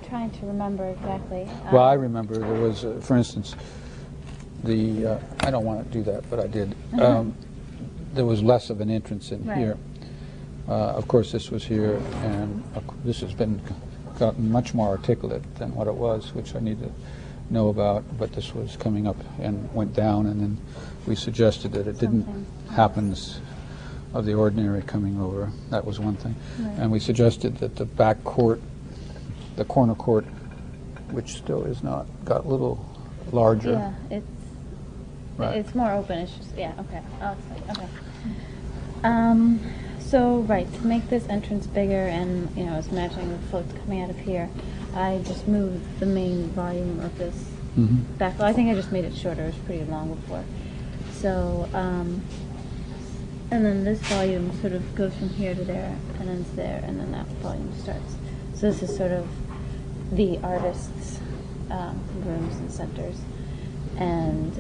trying to remember exactly. Well, I remember there was, for instance, I don't want to do that, but I did. There was less of an entrance in here. Of course, this was here, and this has gotten much more articulate than what it was, which I need to know about. But this was coming up and went down, and then we suggested that it didn't happen of the ordinary coming over. That was one thing. And we suggested that the back court, the corner court, which still is not, got a little larger. Yeah, it's more open. It's just, okay. Oh, okay. So, to make this entrance bigger, and I was imagining the floats coming out of here, I just moved the main volume of this back. Well, I think I just made it shorter. It was pretty long before. So, and then this volume sort of goes from here to there, and ends there, and then that volume starts. So this is sort of the artists' rooms and centers. And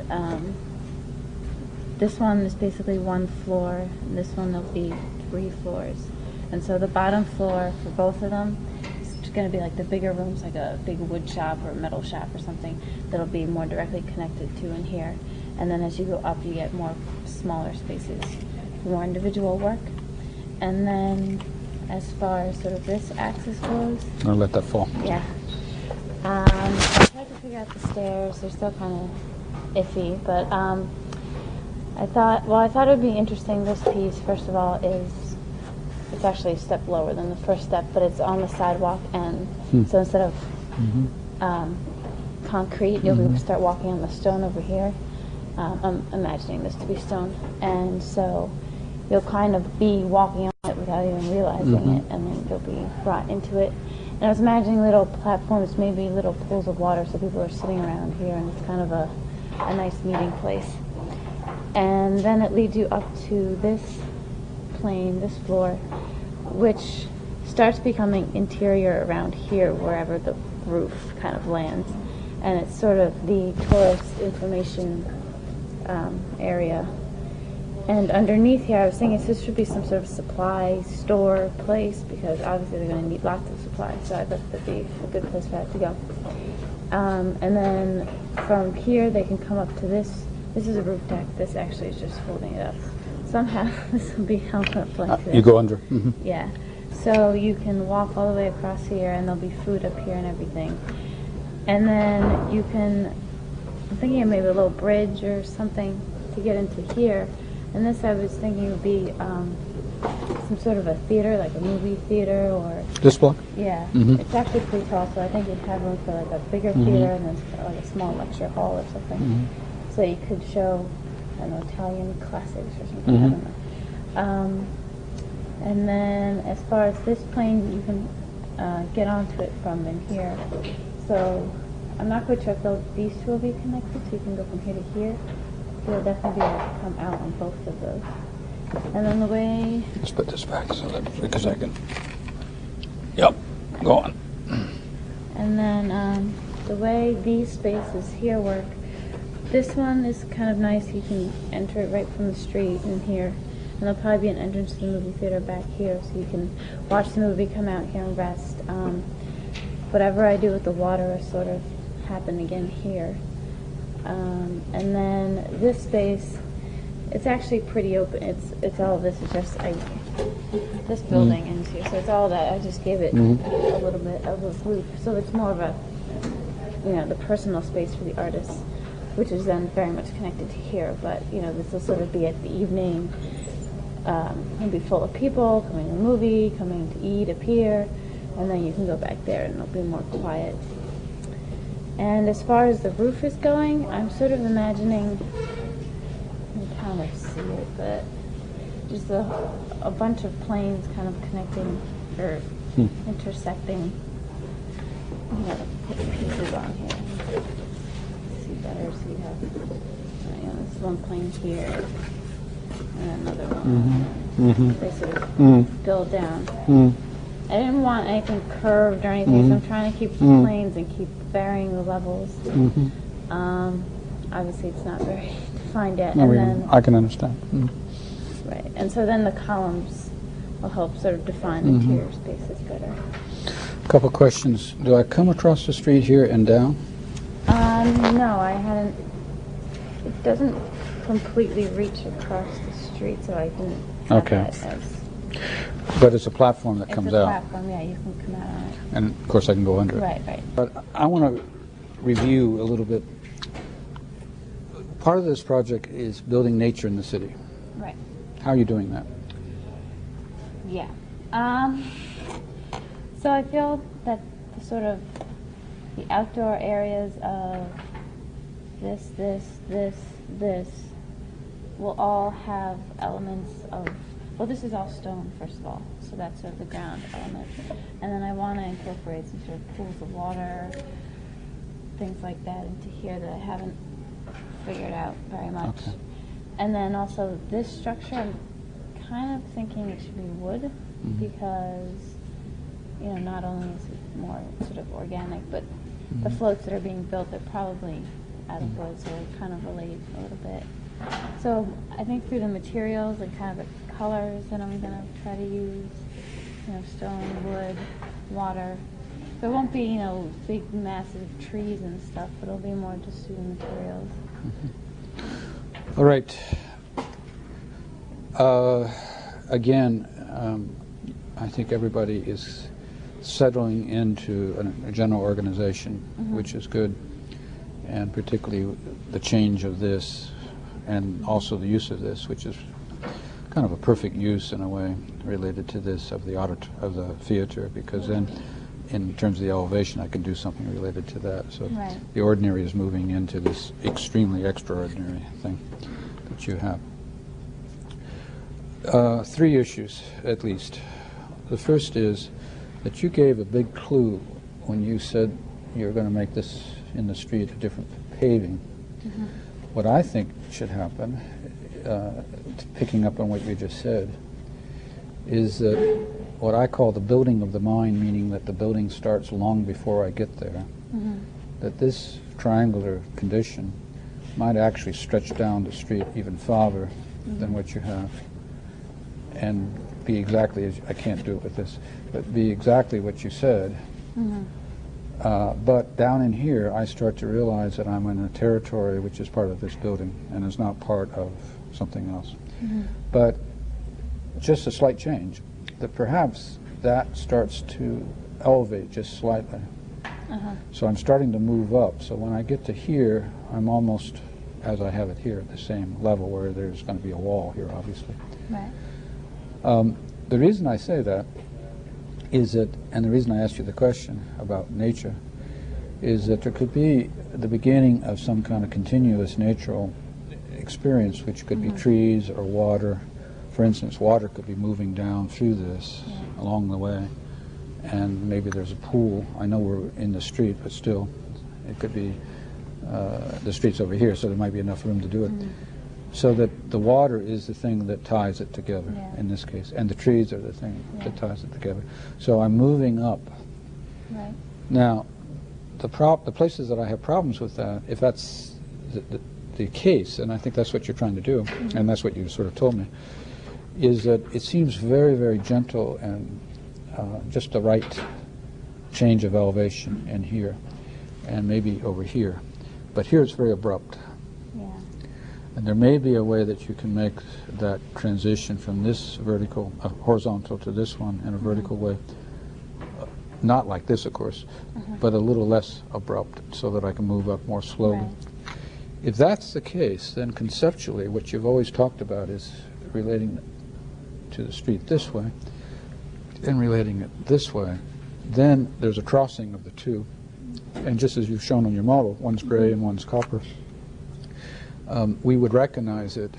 this one is basically one floor, and this one there'll be 3 floors. And so the bottom floor for both of them is going to be like the bigger rooms, like a big wood shop or metal shop or something that'll be more directly connected to in here. And then as you go up, you get more smaller spaces, more individual work. And then as far as sort of this axis goes, I'll let that fall. Yeah. I tried to figure out the stairs. They're still kind of iffy, but I thought it would be interesting. This piece, first of all, it's actually a step lower than the first step, but it's on the sidewalk end. So instead of concrete, you'll be able to start walking on the stone over here. I'm imagining this to be stone, and so you'll kind of be walking on it without even realizing it, and then you'll be brought into it. And I was imagining little platforms, maybe little pools of water, so people are sitting around here, and it's kind of a nice meeting place. And then it leads you up to this plane, this floor, which starts becoming interior around here, wherever the roof kind of lands. And it's sort of the tourist information area. And underneath here, I was thinking this should be some sort of supply store place, because obviously they're going to need lots of supplies, so I thought that'd be a good place for that to go. And then from here, they can come up to this. This is a roof deck. This actually is just holding it up. Somehow, this will be held up like this. You go under. Yeah. So you can walk all the way across here, and there'll be food up here and everything. And then you can, I'm thinking of maybe a little bridge or something to get into here. And this, I was thinking, would be some sort of a theater, like a movie theater, or... This block? Yeah. It's actually pretty tall, so I think you'd have room for like a bigger theater and then like a small lecture hall or something. So you could show, I don't know, Italian classics or something, I don't know. And then as far as this plane, you can get onto it from in here. So I'm not quite sure if these two will be connected, so you can go from here to here. You'll definitely be able to come out on both of those. And then the way... Let's put this back so that, because I can... Yep, go on. And then the way these spaces here work, this one is kind of nice. You can enter it right from the street in here. And there'll probably be an entrance to the movie theater back here, so you can watch the movie, come out here and rest. Whatever I do with the water will sort of happen again here. And then this space, it's actually pretty open. It's all this is just this building ends here, so it's all that. I just gave it a little bit of a roof, so it's more of a the personal space for the artists, which is then very much connected to here. But this will sort of be at the evening. It'll be full of people coming to the movie, coming to eat up here, and then you can go back there and it'll be more quiet. And as far as the roof is going, I'm sort of imagining, you can kind of see it, but just a bunch of planes kind of connecting or intersecting, put pieces on here. See better, so you have, this one plane here, and another one. They sort of build down. I didn't want anything curved or anything, so I'm trying to keep the planes and keep varying the levels. Obviously, it's not very defined yet. No, and then, I can understand. Right, and so then the columns will help sort of define the interior spaces better. Couple questions. Do I come across the street here and down? No, I hadn't. It doesn't completely reach across the street, so I didn't have Okay. that as. But it's a platform that comes It's a out. platform, yeah, you can come out on it. And of course I can go under it. Right, right. But I want to review a little bit. Part of this project is building nature in the city. Right. How are you doing that? Yeah. So I feel that the sort of the outdoor areas of this will all have elements of, well, this is all stone, first of all, so that's sort of the ground element. And then I want to incorporate some sort of pools of water, things like that into here that I haven't figured out very much. Okay. And then also this structure, I'm kind of thinking it should be wood because, you know, not only is it more sort of organic, but the floats that are being built are probably out of wood, so they kind of relate a little bit. So I think through the materials and kind of the colors that I'm going to try to use, you know, stone, wood, water. There won't be, you know, big massive trees and stuff, but it'll be more just through the materials. All right. Again, I think everybody is settling into a general organization, which is good, and particularly the change of this and also the use of this, which is kind of a perfect use in a way related to this of the theater, because then in terms of the elevation I can do something related to that. So Right. the ordinary is moving into this extremely extraordinary thing that you have. 3 issues at least. The first is that you gave a big clue when you said you're going to make this in the street a different paving. What I think should happen, picking up on what you just said, is that what I call the building of the mind, meaning that the building starts long before I get there, that this triangular condition might actually stretch down the street even farther than what you have, and be exactly as, I can't do it with this, but be exactly what you said. But down in here, I start to realize that I'm in a territory which is part of this building and is not part of something else. But just a slight change, that perhaps that starts to elevate just slightly. So I'm starting to move up. So when I get to here, I'm almost, as I have it here, at the same level where there's going to be a wall here, obviously. Right. The reason I say that is that, and the reason I asked you the question about nature, is that there could be the beginning of some kind of continuous natural experience, which could be trees or water. For instance, water could be moving down through this along the way, and maybe there's a pool. I know we're in the street, but still, it could be the street's over here, so there might be enough room to do it. So that the water is the thing that ties it together in this case, and the trees are the thing that ties it together. So I'm moving up. Right. Now, the places that I have problems with that, if that's the case, and I think that's what you're trying to do, and that's what you sort of told me, is that it seems very, very gentle and just the right change of elevation in here, and maybe over here. But here it's very abrupt. And there may be a way that you can make that transition from this vertical, horizontal to this one in a vertical way, not like this, of course, but a little less abrupt so that I can move up more slowly. Right. If that's the case, then conceptually what you've always talked about is relating to the street this way and relating it this way. Then there's a crossing of the two. And just as you've shown on your model, one's gray and one's copper. We would recognize it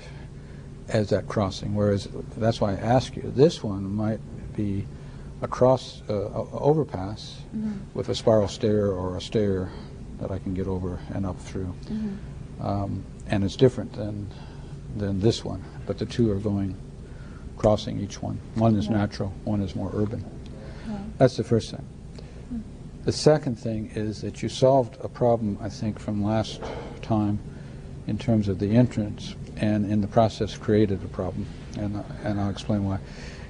as that crossing, whereas that's why I ask you, this one might be a cross, overpass with a spiral stair or a stair that I can get over and up through. And it's different than this one, but the two are crossing each one. One is natural, one is more urban. That's the first thing. The second thing is that you solved a problem, I think, from last time in terms of the entrance, and in the process created a problem, and I'll explain why.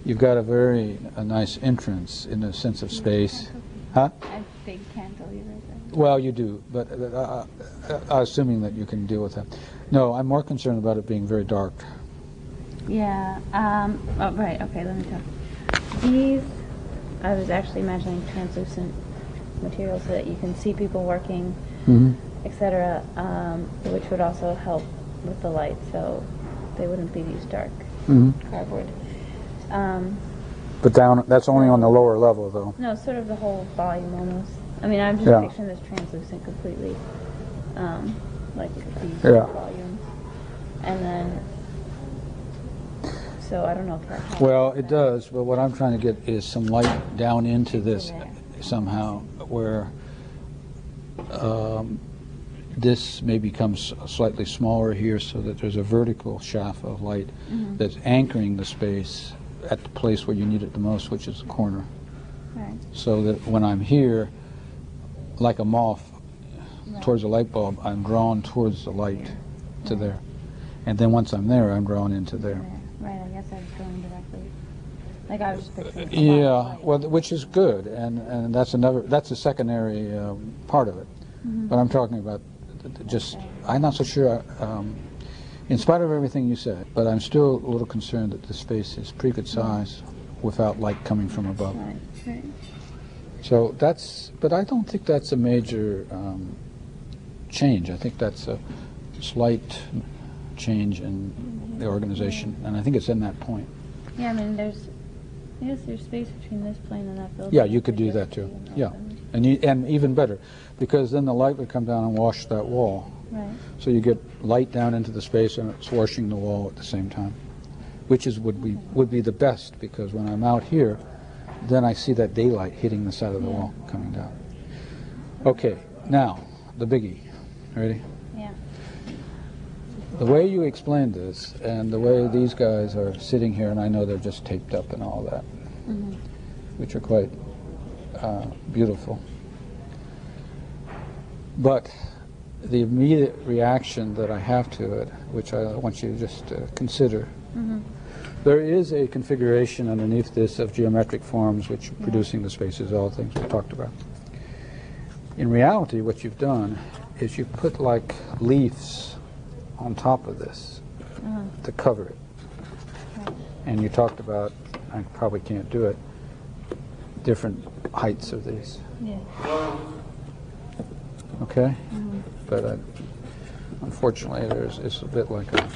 You've got a very nice entrance in the sense of space. Huh? A big cantilever there. Well, you do, but assuming that you can deal with that. No, I'm more concerned about it being very dark. Yeah. Oh, right. Okay. Let me talk. These, I was actually imagining translucent materials so that you can see people working, etc., which would also help with the light, so they wouldn't be these dark cardboard. But down, that's only on the lower level, though. No, sort of the whole volume almost. I mean, I'm just picturing this translucent completely, like these volumes. And then, so I don't know if that helps. Well, it does, but what I'm trying to get is some light down into this somehow, where this may become slightly smaller here so that there's a vertical shaft of light that's anchoring the space at the place where you need it the most, which is the corner. Right. So that when I'm here, like a moth towards a light bulb, I'm drawn towards the light to there. And then once I'm there, I'm drawn into there. Right, I guess I was going directly. Like I was just picturing. Yeah, well, which is good, and that's a secondary part of it. But I'm talking about just, I'm not so sure, in spite of everything you said, but I'm still a little concerned that the space is pretty good size without light coming from above. Right. So that's, but I don't think that's a major change. I think that's a slight change in the organization, and I think it's in that point. Yeah, I mean, there's space between this plane and that building. Yeah, you could do that too. Yeah, and even better, because then the light would come down and wash that wall. Right. So you get light down into the space and it's washing the wall at the same time, which is would be the best, because when I'm out here, then I see that daylight hitting the side of the wall coming down. Okay, now the biggie. Ready? Yeah. The way you explained this and the way these guys are sitting here, and I know they're just taped up and all that, which are quite beautiful. But the immediate reaction that I have to it, which I want you to just consider, there is a configuration underneath this of geometric forms which are producing the spaces, all things we talked about. In reality, what you've done is you've put like leaves on top of this to cover it. And you talked about, I probably can't do it, different heights of these. Yeah. Okay? But unfortunately, it's a bit like a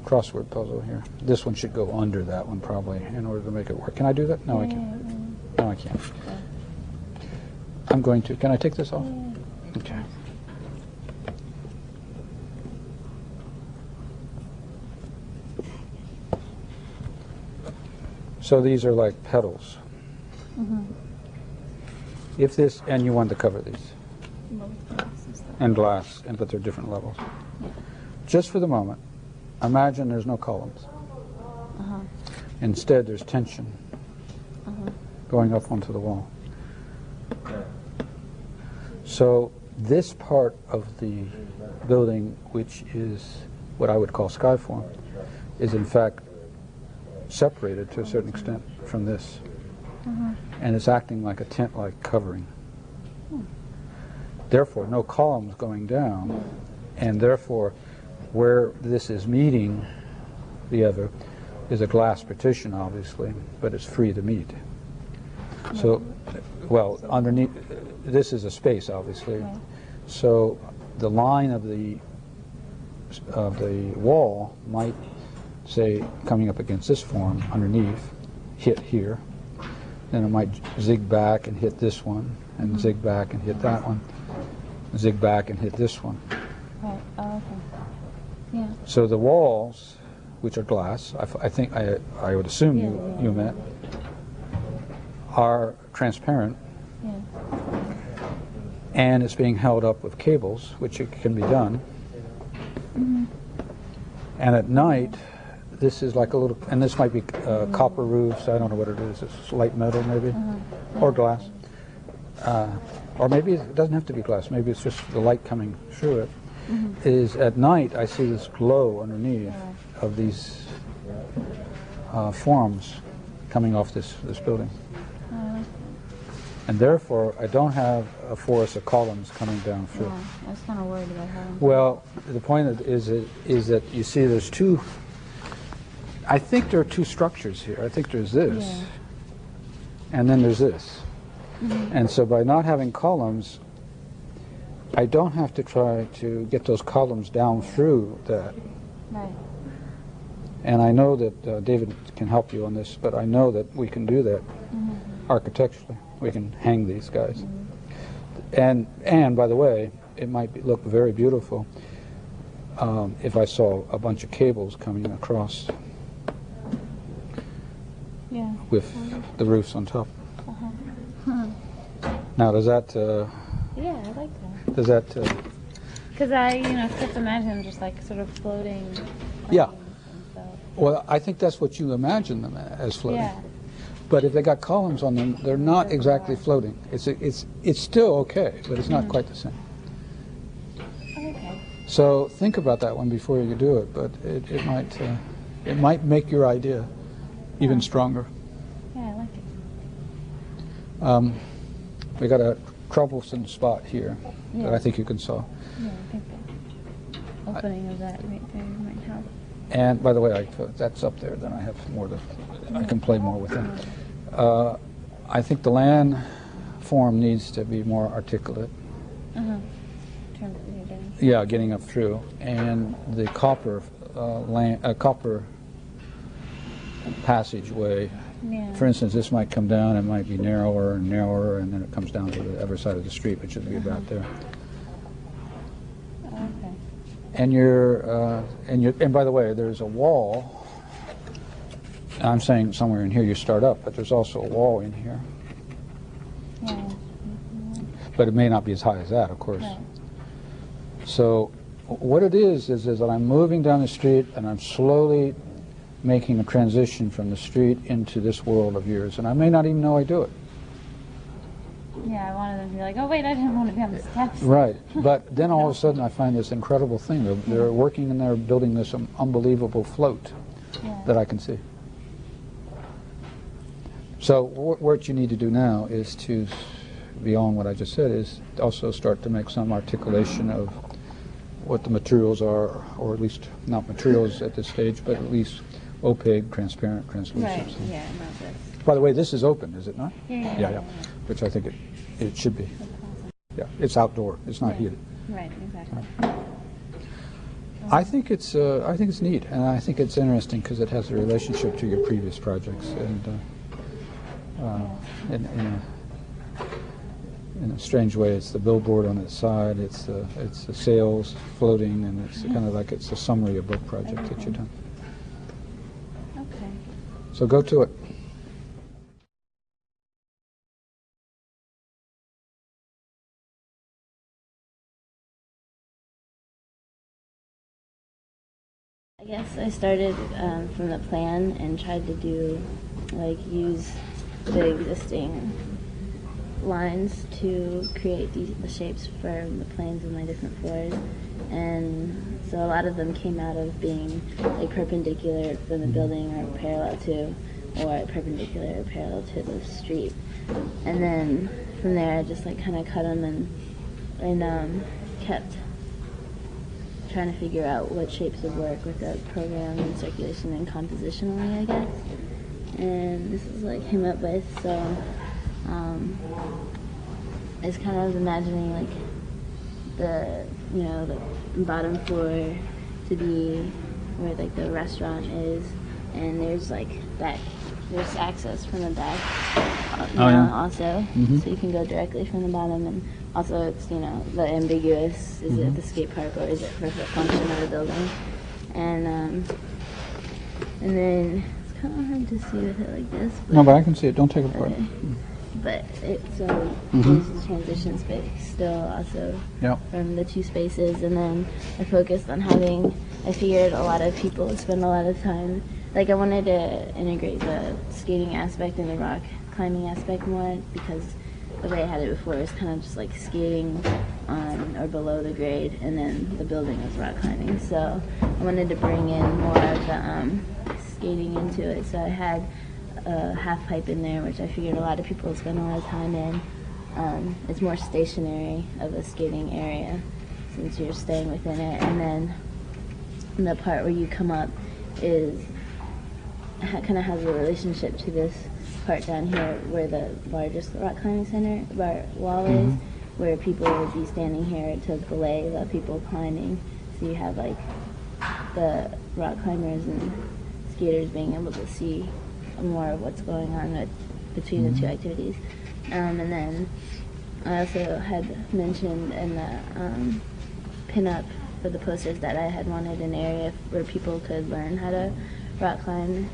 crossword puzzle here. This one should go under that one probably in order to make it work. Can I do that? No, I can't. No, I can't. I'm going to. Can I take this off? Okay. So these are like petals. If this, and you want to cover these. And glass, but they're different levels. Just for the moment, imagine there's no columns. Instead, there's tension going up onto the wall. So this part of the building, which is what I would call skyform, is in fact separated to a certain extent from this. And it's acting like a tent-like covering. Therefore, no columns going down, and therefore, where this is meeting the other is a glass partition, obviously, but it's free to meet. So, well, underneath, this is a space, obviously. So, the line of the wall might, say, coming up against this form underneath, hit here. Then it might zig back and hit this one, and zig back and hit that one. Zig back and hit this one. Right. Oh, okay. Yeah. So the walls, which are glass, I think I would assume you meant, are transparent. Yeah. And it's being held up with cables, which it can be done. And at night, this is like a little, and this might be copper roofs. I don't know what it is. It's light metal, maybe, or glass. Or maybe it doesn't have to be glass. Maybe it's just the light coming through it. Is at night I see this glow underneath of these forms coming off this building. And therefore, I don't have a forest of columns coming down through. Yeah, I was kind of worried about having. Well, the point is that you see there's two, I think there are two structures here. I think there's this, Yeah. and then there's this. And so by not having columns, I don't have to try to get those columns down through that. Right. And I know that David can help you on this, but I know that we can do that architecturally. We can hang these guys. And by the way, it might look very beautiful if I saw a bunch of cables coming across Yeah. with the roofs on top. Uh-huh. Now, does that Yeah, I like that. does that Because I, just imagine just like sort of floating. Yeah. planes and stuff. well, I think that's what you imagine them as floating. Yeah. But if they got columns on them, they're not exactly floating. It's still okay, but it's not quite the same. Okay. So think about that one before you do it. But it might make your idea even stronger. Yeah, I like it. We got a troublesome spot here that Yeah. I think you can solve. Yeah, I think the opening of that right there might help. And by the way, that's up there. Then I have more to. I can play more with them. I think the land form needs to be more articulate. Uh-huh. Terms of your getting. Yeah, getting up through, and the copper copper passageway. Yeah. For instance, this might come down. It might be narrower and narrower, and then it comes down to the other side of the street, which would be about there. Okay. And by the way, there's a wall. I'm saying somewhere in here you start up, but there's also a wall in here. Yeah. But it may not be as high as that, of course. Right. So what it is that I'm moving down the street and I'm slowly making a transition from the street into this world of yours, and I may not even know I do it. Yeah, I wanted them to be like, oh wait, I didn't want to be on the steps. Right, but then all of a sudden I find this incredible thing. They're working in there building this unbelievable float Yeah. that I can see. So what you need to do now is to, beyond what I just said, is also start to make some articulation of what the materials are, or at least not materials at this stage, but at least opaque, transparent, translucent. Right. Yeah, not this. By the way, this is open, is it not? Yeah. Which I think it should be. That's awesome. Yeah, it's outdoor. It's not Yeah. heated. Right. Exactly. I think it's neat, and I think it's interesting because it has a relationship to your previous projects, and in a strange way, it's the billboard on its side, it's the sails floating, and it's kind of like it's a summary of both projects that you've done. Okay. So go to it. I guess I started from the plan and tried to use the existing lines to create the shapes for the planes of my different floors. And so a lot of them came out of being like perpendicular from the building or parallel to, or perpendicular or parallel to the street. And then from there I just kind of cut them and kept trying to figure out what shapes would work with the program and circulation and compositionally, I guess. And this is what I came up with. So I was kind of imagining the bottom floor to be where the restaurant is, and there's there's access from the back also, so you can go directly from the bottom. And also it's the ambiguous, is it the skate park or is it for the function of the building, and then it's kind of hard to see with it like this, No, but I can see it. Don't take it apart. okay. But it's there's the transition space still also Yep. from the two spaces. And then I focused on I figured a lot of people spend a lot of time, I wanted to integrate the skating aspect and the rock climbing aspect more, because the way I had it before was kind of just skating on or below the grade, and then the building was rock climbing. So I wanted to bring in more of the skating into it. So I had a half pipe in there, which I figured a lot of people spend a lot of time in. It's more stationary of a skating area since you're staying within it. And then the part where you come up is kind of has a relationship to this part down here where the largest rock climbing center wall is, where people would be standing here to belay the people climbing. So you have like the rock climbers and skaters being able to see more of what's going on between the two activities. And then I also had mentioned in the pin-up for the posters that I had wanted an area where people could learn how to rock climb.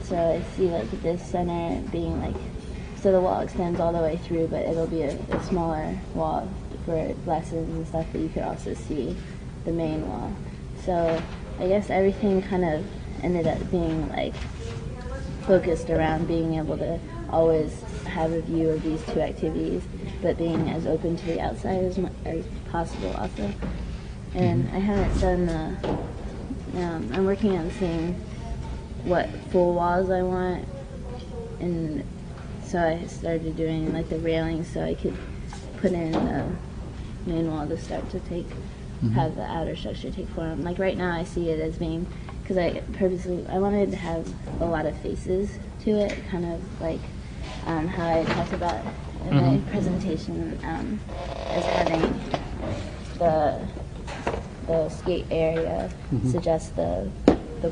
So I see like this center being like, so the wall extends all the way through, but it'll be a smaller wall for lessons and stuff, but you could also see the main wall. So I guess everything kind of ended up being like focused around being able to always have a view of these two activities, but being as open to the outside as possible also. And I haven't done I'm working on seeing what full walls I want, and so I started doing like the railings so I could put in the main wall to start to have the outer structure take form. Like right now I see it as being, because I wanted to have a lot of faces to it, kind of like how I talked about in my presentation, as having the skate area suggest the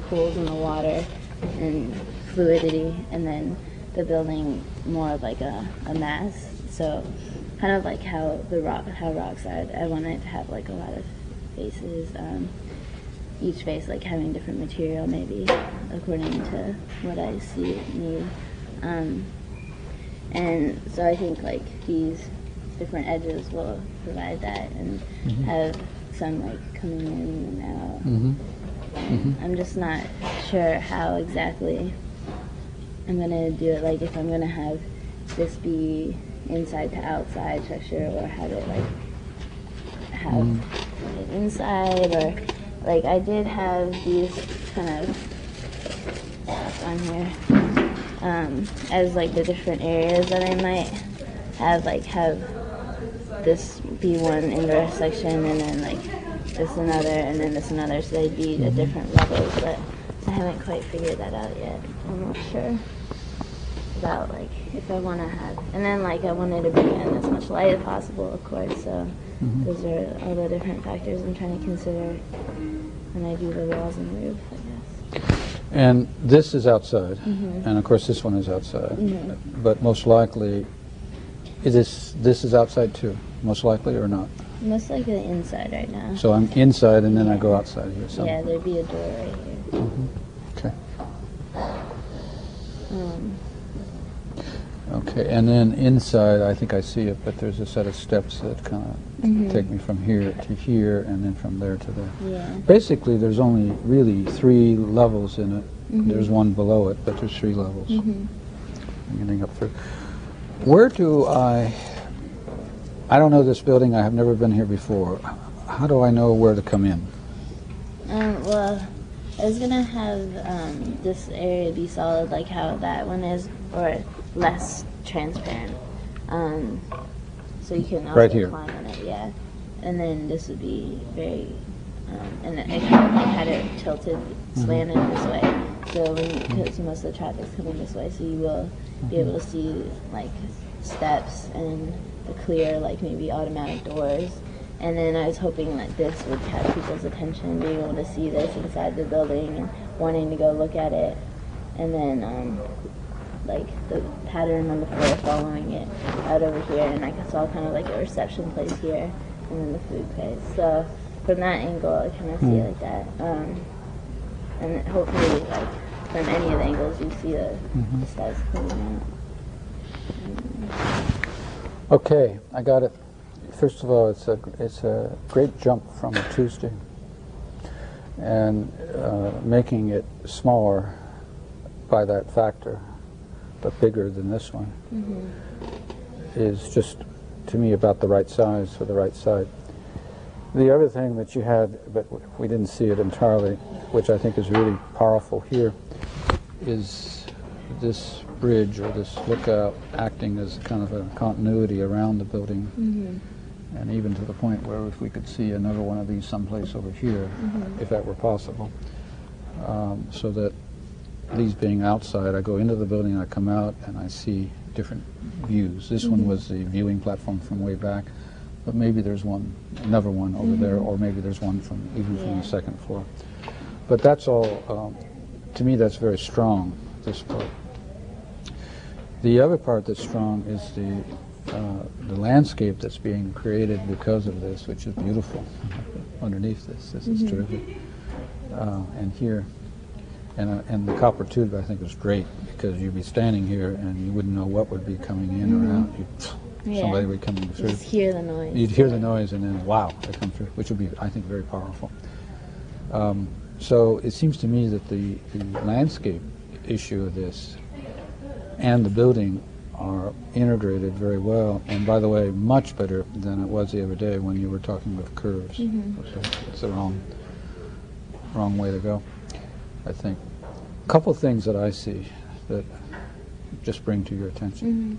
pools in the water and fluidity, and then the building more of like a mass. So kind of like how Rockside, I wanted to have like a lot of faces, each face like having different material maybe according to what I see it need. And so I think like these different edges will provide that and have sunlight coming in and out. I'm just not sure how exactly I'm going to do it, like if I'm going to have this be inside to outside structure, or have it like have it inside, or like I did have these kind of stuff on here as like the different areas that I might have, like have this be one indoor section and then like this another and then this another, so they'd be at different levels, but I haven't quite figured that out yet. I'm not sure about like if I want to have, and then like I wanted to bring in as much light as possible, of course, so those are all the different factors I'm trying to consider when I do the walls and roof, I guess. And this is outside, and of course this one is outside, but most likely this is outside too, most likely, or not? Most likely inside right now. So I'm inside and then I go outside here. So. Yeah, there'd be a door right here. Okay. Okay, and then inside, I think I see it, but there's a set of steps that kind of take me from here to here, and then from there to there. Yeah. Basically, there's only really 3 levels in it. There's one below it, but there's 3 levels. I'm getting up through. Where do I don't know this building. I have never been here before. How do I know where to come in? Well, I was going to have this area be solid like how that one is, or less transparent. So you can also right here. climb on it, yeah. And then this would be very, and it kind of like had it tilted, slanted this way. So because most of the traffic's coming this way, so you will be able to see like steps and the clear, like maybe automatic doors. And then I was hoping that this would catch people's attention, being able to see this inside the building and wanting to go look at it. And then like the pattern on the floor following it out over here, and I saw kind of like a reception place here and then the food place. So from that angle I kind of see it like that. And hopefully like from any of the angles you see the steps coming out. Okay, I got it. First of all, it's a great jump from a Tuesday, and making it smaller by that factor, but bigger than this one, is just, to me, about the right size for the right side. The other thing that you had, but we didn't see it entirely, which I think is really powerful here, is this bridge or this lookout acting as kind of a continuity around the building, and even to the point where if we could see another one of these someplace over here, if that were possible, so that these being outside, I go into the building, I come out, and I see different views. This one was the viewing platform from way back, but maybe there's another one over there, or maybe there's one even from the second floor. But that's all, to me, that's very strong, this part. The other part that's strong is the landscape that's being created because of this, which is beautiful. Underneath this is terrific. And here, and the copper tube, I think, is great, because you'd be standing here and you wouldn't know what would be coming in or out. Somebody would come through. Just hear the noise. You'd hear the noise, and then wow, they come through, which would be, I think, very powerful. So it seems to me that the landscape issue of this and the building are integrated very well, and by the way, much better than it was the other day when you were talking with curves. So it's the wrong way to go, I think. A couple of things that I see that just bring to your attention.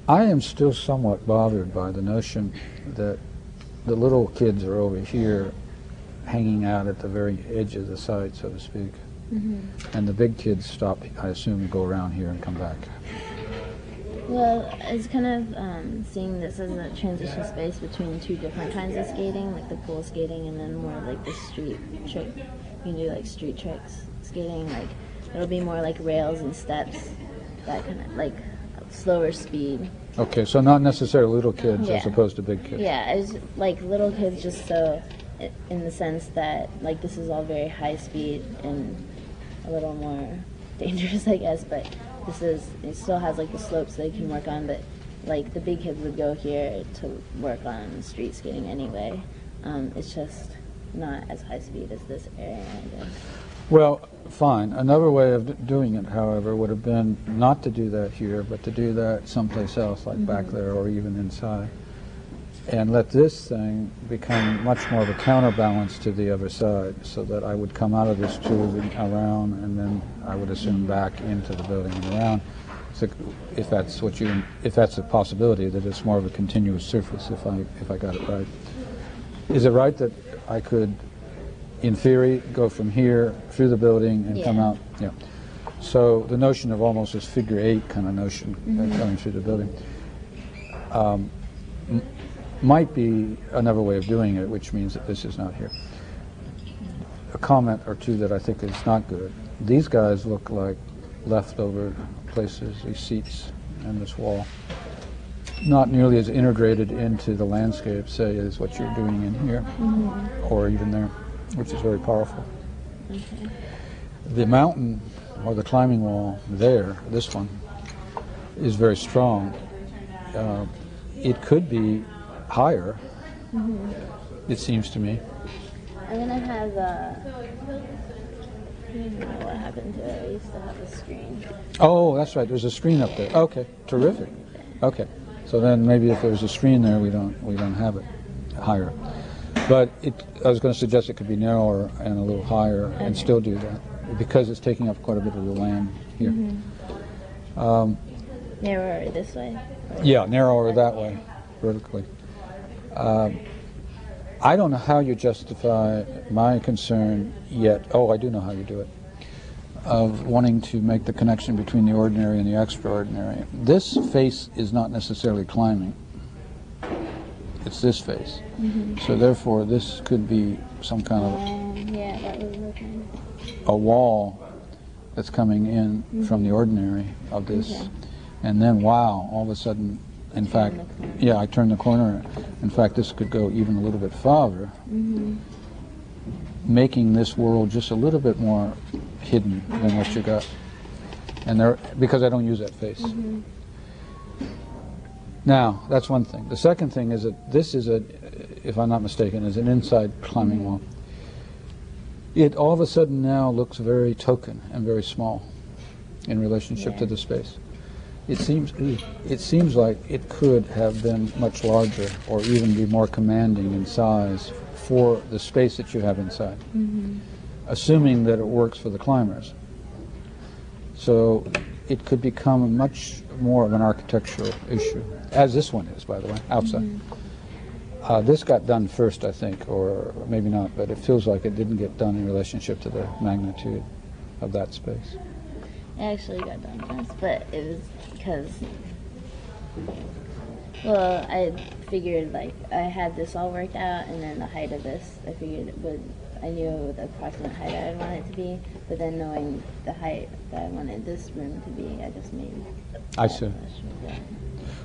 I am still somewhat bothered by the notion that the little kids are over here hanging out at the very edge of the site, so to speak. And the big kids stop, I assume, go around here and come back. Well, it's kind of seeing this as a transition space between two different kinds of skating, like the pool skating and then more like the street trick. You can do like street tricks skating, like it'll be more like rails and steps, that kind of like slower speed. Okay, so not necessarily little kids as opposed to big kids. Yeah, it's like little kids just so in the sense that like this is all very high speed and a little more dangerous, I guess, but it still has like the slopes they can work on, but like the big kids would go here to work on street skating anyway. It's just not as high speed as this area, I guess. Well, fine. Another way of doing it, however, would have been not to do that here, but to do that someplace else, like back there or even inside, and let this thing become much more of a counterbalance to the other side, so that I would come out of this tube and around, and then I would assume back into the building and around. So if that's a possibility, that it's more of a continuous surface, if I got it right. Is it right that I could, in theory, go from here through the building and come out? Yeah. So the notion of almost this figure 8 kind of notion coming through the building might be another way of doing it, which means that this is not here. A comment or two that I think is not good. These guys look like leftover places, these seats and this wall. Not nearly as integrated into the landscape, say, as what you're doing in here, or even there, which is very powerful. The mountain, or the climbing wall there, this one, is very strong. It could be higher, it seems to me. And then I have, I don't know what happened to it. I used to have a screen. Oh, that's right, there's a screen up there. Okay, terrific. Okay, so then maybe if there's a screen there, we don't have it higher. But I was going to suggest it could be narrower and a little higher and still do that, because it's taking up quite a bit of the land here. Narrower this way? Yeah, narrower that way, vertically. I don't know how you justify my concern yet. Oh, I do know how you do it. Of wanting to make the connection between the ordinary and the extraordinary. This face is not necessarily climbing. It's this face. So therefore, this could be some kind of a wall that's coming in from the ordinary of this. And then, wow, all of a sudden, in fact, I turned the corner. In fact, this could go even a little bit farther, making this world just a little bit more hidden than what you got. And because I don't use that face. Now, that's one thing. The second thing is that this is if I'm not mistaken, is an inside climbing wall. It all of a sudden now looks very token and very small in relationship to the space. It seems like it could have been much larger, or even be more commanding in size for the space that you have inside, assuming that it works for the climbers. So it could become much more of an architectural issue, as this one is, by the way, outside. This got done first, I think, or maybe not, but it feels like it didn't get done in relationship to the magnitude of that space. It actually got done first, but it was because, well, I figured like I had this all worked out, and then the height of this, I figured I knew the approximate height I'd want it to be, but then knowing the height that I wanted this room to be, I just made. I see.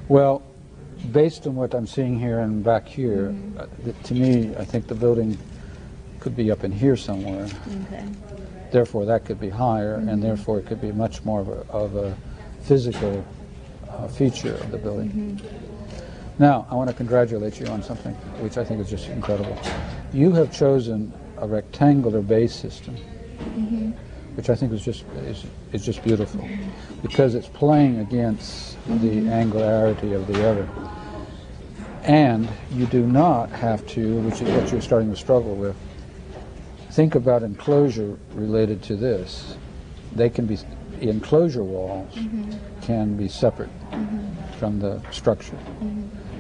Well, based on what I'm seeing here and back here, to me, I think the building could be up in here somewhere. Okay. Therefore, that could be higher, and therefore it could be much more of a physical feature of the building. Now, I want to congratulate you on something which I think is just incredible. You have chosen a rectangular base system, which I think is just beautiful, because it's playing against the angularity of the other. And you do not have to, which is what you're starting to struggle with, think about enclosure related to this. They can be, enclosure walls can be separate from the structure.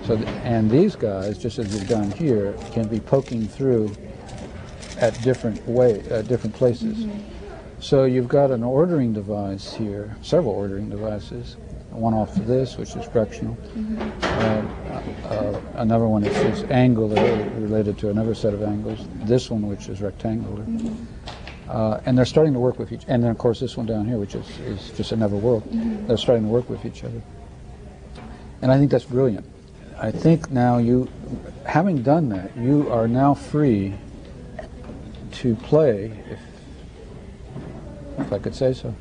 So, and these guys, just as you've done here, can be poking through at different places. So you've got an ordering device here, several ordering devices. One off of this, which is fractional. Another one which is angular, related to another set of angles. This one, which is rectangular. And they're starting to work with each. And then, of course, this one down here, which is just another world. They're starting to work with each other. And I think that's brilliant. I think now you, having done that, you are now free to play, if I could say so,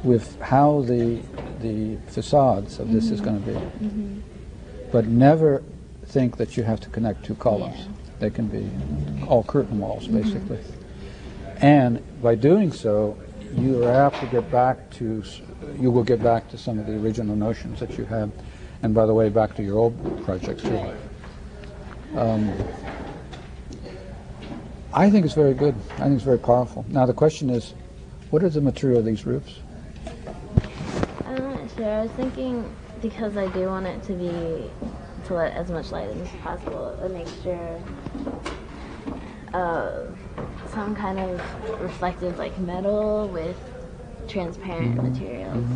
with how the facades of this is going to be. But never think that you have to connect two columns. They can be all curtain walls, basically. And by doing so, you are apt to get back to, you will get back to some of the original notions that you had. And by the way, back to your old projects too. I think it's very good. I think it's very powerful. Now the question is, what is the material of these roofs? I'm not sure. I was thinking, because I do want it to be, to let as much light in as possible, a mixture of some kind of reflective like metal with transparent materials.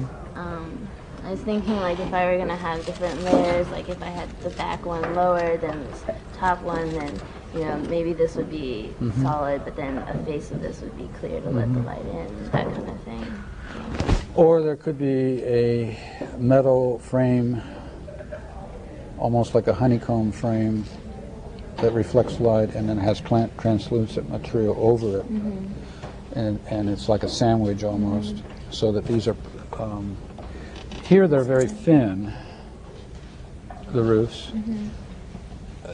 I was thinking like if I were going to have different layers, like if I had the back one lower than this top one, then maybe this would be solid, but then a face of this would be clear to let the light in, that kind of thing. Or there could be a metal frame, almost like a honeycomb frame, that reflects light and then has translucent material over it. And it's like a sandwich almost, so that these are, here they're very thin, the roofs.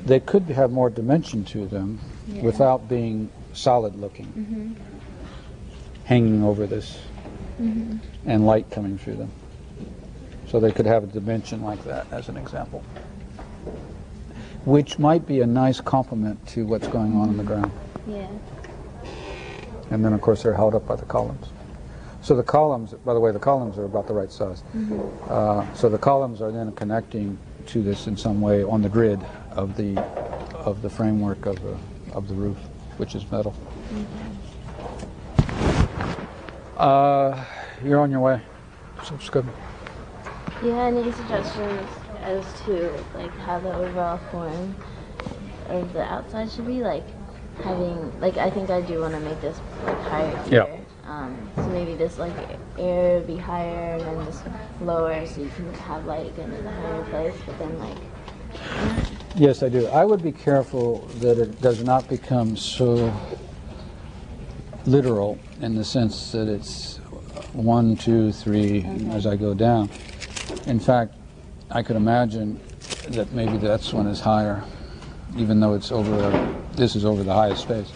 They could have more dimension to them without being solid looking, hanging over this, and light coming through them. So they could have a dimension like that, as an example, which might be a nice complement to what's going on the ground. And then, of course, they're held up by the columns. So the columns, by the way, the columns are about the right size. So the columns are then connecting to this in some way on the grid of the framework of the roof, which is metal. You're on your way. So it's good. Do you have any suggestions as to like how the overall form of the outside should be? Like having, like I think I do want to make this like higher here. So maybe this like air would be higher and then this lower, so you can have light again in the higher place. But then like. Yes, I do. I would be careful that it does not become so literal in the sense that it's 1, 2, 3 as I go down. In fact, I could imagine that maybe this one is higher, even though it's over. This is over the highest space,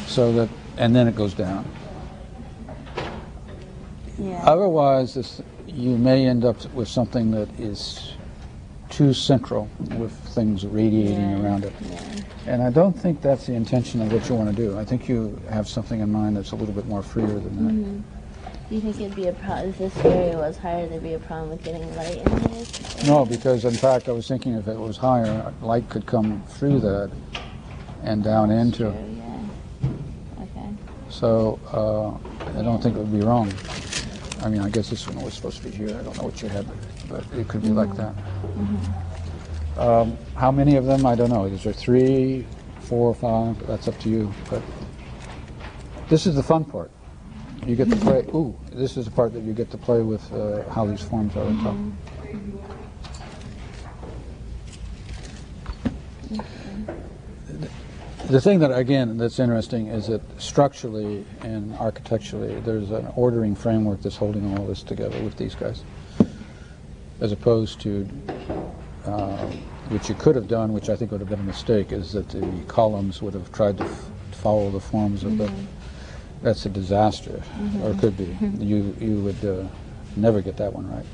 so that, and then it goes down. Otherwise, you may end up with something that is too central, with things radiating around it. And I don't think that's the intention of what you want to do. I think you have something in mind that's a little bit more freer than that. Do you think it'd be a problem if this area was higher? There'd be a problem with getting light in this? No, because in fact I was thinking if it was higher, light could come through that and down into. True, yeah. Okay. So I don't think it would be wrong. I mean, I guess this one was supposed to be here. I don't know what you had, but it could be like that. How many of them? I don't know. Is there 3, 4, 5? That's up to you. But this is the fun part. You get to play. Ooh, this is the part that you get to play with how these forms are on top. The thing that, again, that's interesting is that structurally and architecturally, there's an ordering framework that's holding all this together with these guys, as opposed to, which you could have done, which I think would have been a mistake, is that the columns would have tried to follow the forms of the. That's a disaster, or it could be. You would never get that one right.